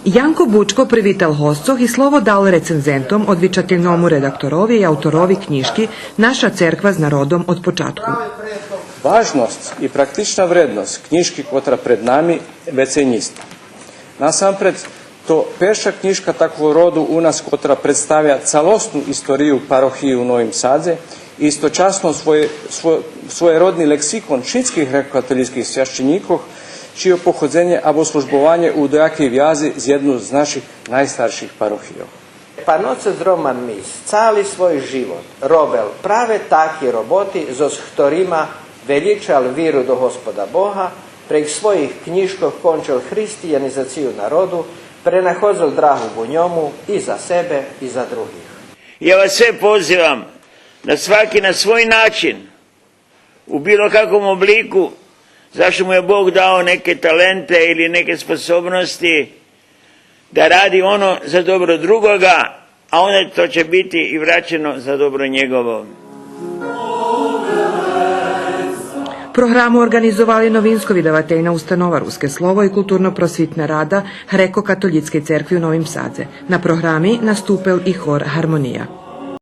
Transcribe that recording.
Janko Bučko privital hostcoh i slovo dal recenzentom, odvičateljnomu redaktorovi i autorovi knjiški Naša cerkva z narodom od počatku. Važnost i praktična vrednost knjiški, kotra pred nami, već je njista. Nasampred, to peša knjiška takvog rodu u nas, kotra predstavlja celostnu istoriju parohije u Novim Sadze i istočasno svoje rodni leksikon šitskih grekokatolijskih svjašćenikov, čije pohodzenje abo službovanje u dojakej vjazi z jednu z naših najstarših parohijov. Panoce z Roman mis cali svoj život robel prave taki roboti, zos ktorima veličal viru do Gospoda Boha, prek svojih knjiškov končal hristijanizaciju narodu, prenahozel drahu u njomu i za sebe i za drugih. Ja vas sve pozivam da svaki na svoj način, u bilo kakvom obliku, zašto mu je Bog dao neke talente ili neke sposobnosti, da radi ono za dobro drugoga, a onda to će biti i vraćeno za dobro njegovo. Programu organizovali novinsko vydavateljna ustanova Ruske slovo i kulturno-prosvitna rada Grekokatolitske cerkvi u Novim Sadze. Na programi nastupil i hor Harmonija.